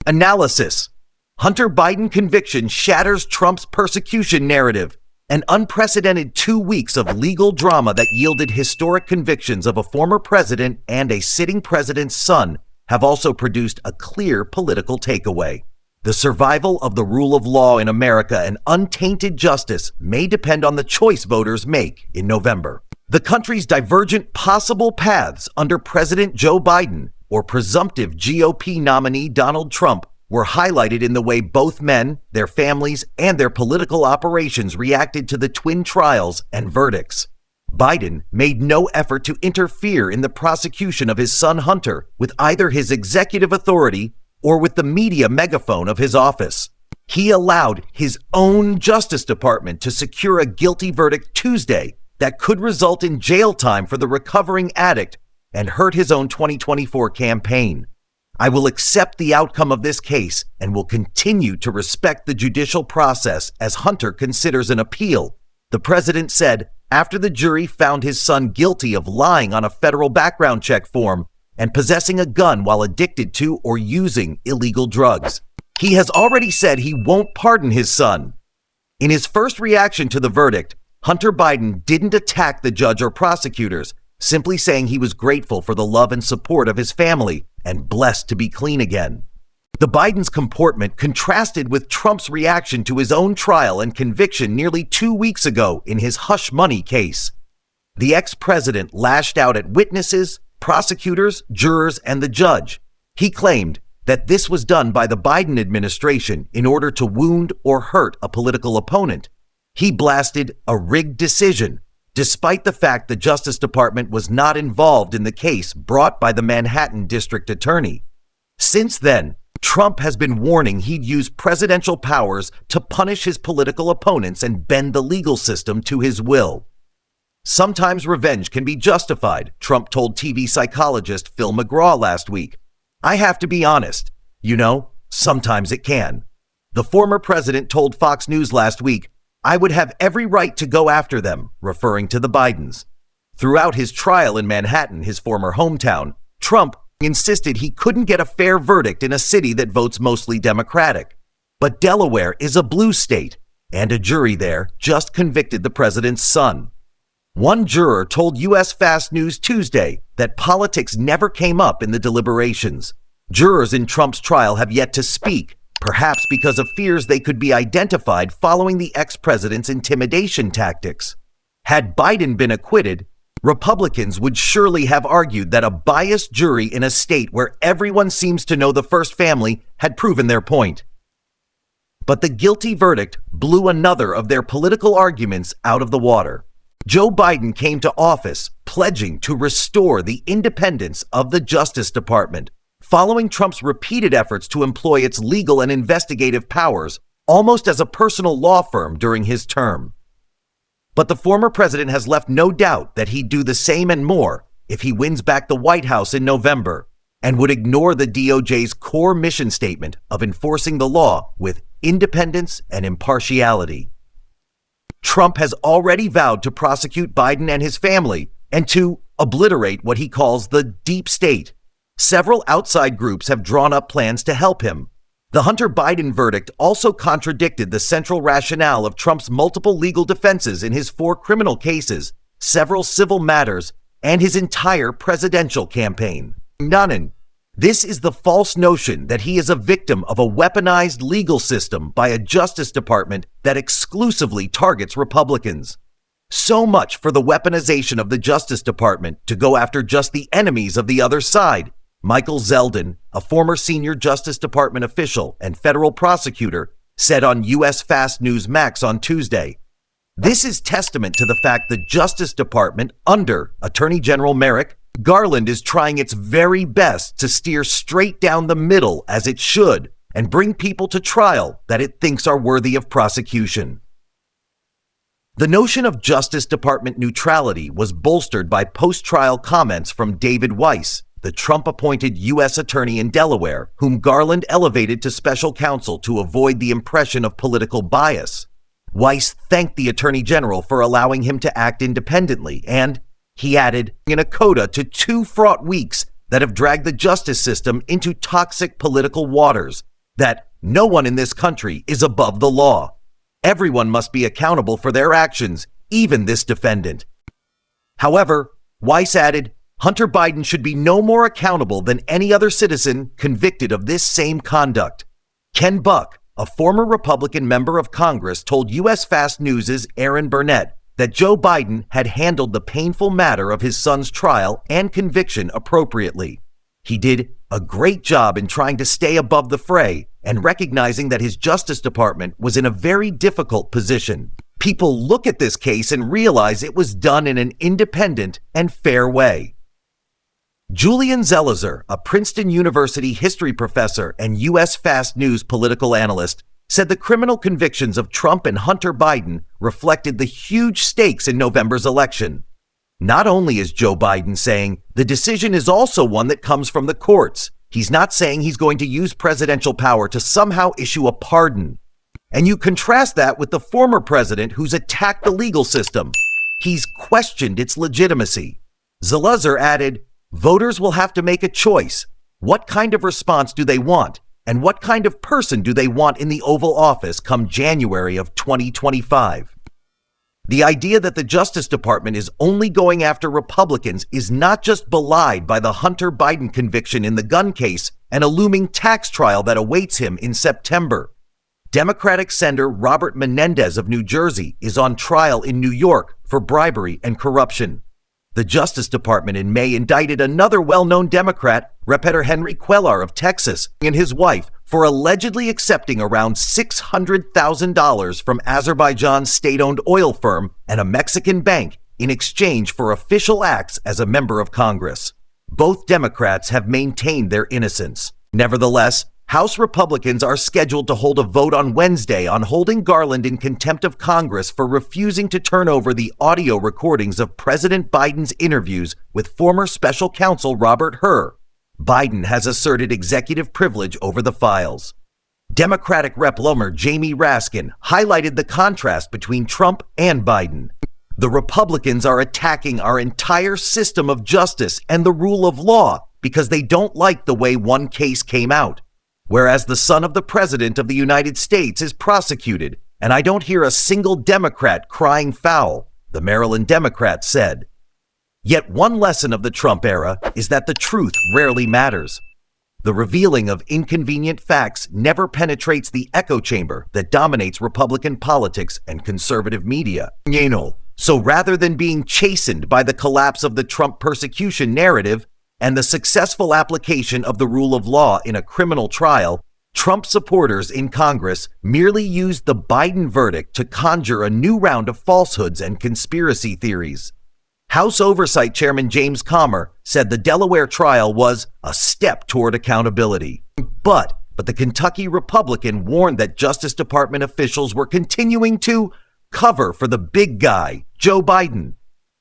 Analysis: Hunter Biden conviction shatters Trump's persecution narrative. An unprecedented 2 weeks of legal drama that yielded historic convictions of a former president and a sitting president's son have also produced a clear political takeaway. The survival of the rule of law in America and untainted justice may depend on the choice voters make in November. The country's divergent possible paths under President Joe Biden or presumptive GOP nominee Donald Trump were highlighted in the way both men, their families, and their political operations reacted to the twin trials and verdicts. Biden made no effort to interfere in the prosecution of his son Hunter with either his executive authority or with the media megaphone of his office. He allowed his own Justice Department to secure a guilty verdict Tuesday that could result in jail time for the recovering addict and hurt his own 2024 campaign. I will accept the outcome of this case and will continue to respect the judicial process as Hunter considers an appeal, the president said after the jury found his son guilty of lying on a federal background check form and possessing a gun while addicted to or using illegal drugs. He has already said he won't pardon his son. In his first reaction to the verdict, Hunter Biden didn't attack the judge or prosecutors, simply saying he was grateful for the love and support of his family and blessed to be clean again. The Biden's comportment contrasted with Trump's reaction to his own trial and conviction nearly 2 weeks ago in his hush money case. The ex-president lashed out at witnesses, prosecutors, jurors, and the judge. He claimed that this was done by the Biden administration in order to wound or hurt a political opponent. He blasted a rigged decision, despite the fact the Justice Department was not involved in the case brought by the Manhattan District Attorney. Since then, Trump has been warning he'd use presidential powers to punish his political opponents and bend the legal system to his will. Sometimes revenge can be justified, Trump told TV psychologist Phil McGraw last week. I have to be honest, sometimes it can. The former president told Fox News last week, I would have every right to go after them, referring to the Bidens. Throughout his trial in Manhattan, his former hometown, Trump insisted he couldn't get a fair verdict in a city that votes mostly Democratic. But Delaware is a blue state, and a jury there just convicted the president's son. One juror told U.S. Fast News Tuesday that politics never came up in the deliberations. Jurors in Trump's trial have yet to speak, perhaps because of fears they could be identified following the ex-president's intimidation tactics. Had Biden been acquitted, Republicans would surely have argued that a biased jury in a state where everyone seems to know the first family had proven their point. But the guilty verdict blew another of their political arguments out of the water. Joe Biden came to office pledging to restore the independence of the Justice Department, following Trump's repeated efforts to employ its legal and investigative powers almost as a personal law firm during his term. But the former president has left no doubt that he'd do the same and more if he wins back the White House in November, and would ignore the DOJ's core mission statement of enforcing the law with independence and impartiality. Trump has already vowed to prosecute Biden and his family and to obliterate what he calls the deep state. Several outside groups have drawn up plans to help him. The Hunter Biden verdict also contradicted the central rationale of Trump's multiple legal defenses in his 4 criminal cases, several civil matters, and his entire presidential campaign. None. This is the false notion that he is a victim of a weaponized legal system by a Justice Department that exclusively targets Republicans. So much for the weaponization of the Justice Department to go after just the enemies of the other side. Michael Zeldin, a former senior Justice Department official and federal prosecutor, said on U.S. Fast News Max on Tuesday. This is testament to the fact the Justice Department, under Attorney General Merrick Garland, is trying its very best to steer straight down the middle as it should and bring people to trial that it thinks are worthy of prosecution. The notion of Justice Department neutrality was bolstered by post-trial comments from David Weiss, the Trump-appointed U.S. attorney in Delaware, whom Garland elevated to special counsel to avoid the impression of political bias. Weiss thanked the attorney general for allowing him to act independently and, he added, in a coda to 2 fraught weeks that have dragged the justice system into toxic political waters, that no one in this country is above the law. Everyone must be accountable for their actions, even this defendant. However, Weiss added, Hunter Biden should be no more accountable than any other citizen convicted of this same conduct. Ken Buck, a former Republican member of Congress, told U.S. Fast News' Aaron Burnett that Joe Biden had handled the painful matter of his son's trial and conviction appropriately. He did a great job in trying to stay above the fray and recognizing that his Justice Department was in a very difficult position. People look at this case and realize it was done in an independent and fair way. Julian Zelizer, a Princeton University history professor and U.S. Fast News political analyst, said the criminal convictions of Trump and Hunter Biden reflected the huge stakes in November's election. Not only is Joe Biden saying the decision is also one that comes from the courts, he's not saying he's going to use presidential power to somehow issue a pardon. And you contrast that with the former president who's attacked the legal system. He's questioned its legitimacy. Zelizer added, voters will have to make a choice. What kind of response do they want? And what kind of person do they want in the Oval Office come January of 2025? The idea that the Justice Department is only going after Republicans is not just belied by the Hunter Biden conviction in the gun case and a looming tax trial that awaits him in September. Democratic Senator Robert Menendez of New Jersey is on trial in New York for bribery and corruption. The Justice Department in May indicted another well-known Democrat, Repeter Henry Cuellar of Texas, and his wife for allegedly accepting around $600,000 from Azerbaijan's state-owned oil firm and a Mexican bank in exchange for official acts as a member of Congress. Both Democrats have maintained their innocence. Nevertheless, House Republicans are scheduled to hold a vote on Wednesday on holding Garland in contempt of Congress for refusing to turn over the audio recordings of President Biden's interviews with former special counsel Robert Hur. Biden has asserted executive privilege over the files. Democratic Rep. Jamie Raskin highlighted the contrast between Trump and Biden. The Republicans are attacking our entire system of justice and the rule of law because they don't like the way one case came out. Whereas the son of the President of the United States is prosecuted, and I don't hear a single Democrat crying foul, the Maryland Democrat said. Yet one lesson of the Trump era is that the truth rarely matters. The revealing of inconvenient facts never penetrates the echo chamber that dominates Republican politics and conservative media. So rather than being chastened by the collapse of the Trump persecution narrative, and the successful application of the rule of law in a criminal trial, Trump supporters in Congress merely used the Biden verdict to conjure a new round of falsehoods and conspiracy theories. House Oversight Chairman James Comer said the Delaware trial was a step toward accountability. But the Kentucky Republican warned that Justice Department officials were continuing to cover for the big guy, Joe Biden.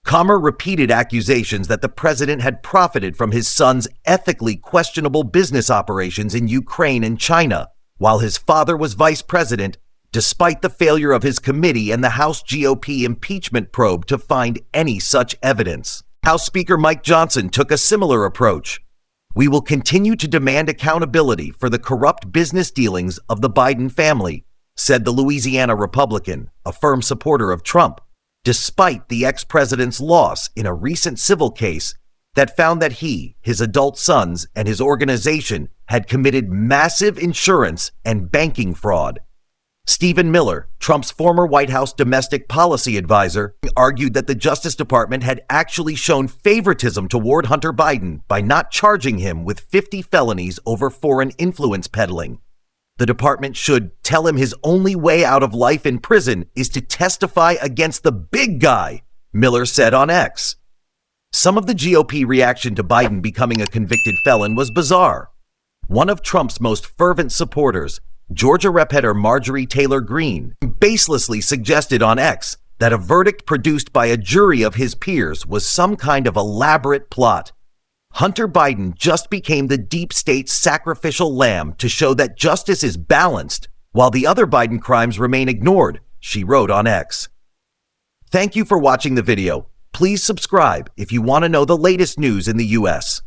Comer repeated accusations that the president had profited from his son's ethically questionable business operations in Ukraine and China, while his father was vice president, despite the failure of his committee and the House GOP impeachment probe to find any such evidence. House Speaker Mike Johnson took a similar approach. We will continue to demand accountability for the corrupt business dealings of the Biden family, said the Louisiana Republican, a firm supporter of Trump, despite the ex-president's loss in a recent civil case that found that he, his adult sons, and his organization had committed massive insurance and banking fraud. Stephen Miller, Trump's former White House domestic policy advisor, argued that the Justice Department had actually shown favoritism toward Hunter Biden by not charging him with 50 felonies over foreign influence peddling. The department should tell him his only way out of life in prison is to testify against the big guy, Miller said on X. Some of the GOP reaction to Biden becoming a convicted felon was bizarre. One of Trump's most fervent supporters, Georgia Repeter Marjorie Taylor Greene, baselessly suggested on X that a verdict produced by a jury of his peers was some kind of elaborate plot. Hunter Biden just became the deep state's sacrificial lamb to show that justice is balanced, while the other Biden crimes remain ignored, she wrote on X. Thank you for watching the video. Please subscribe if you want to know the latest news in the U.S.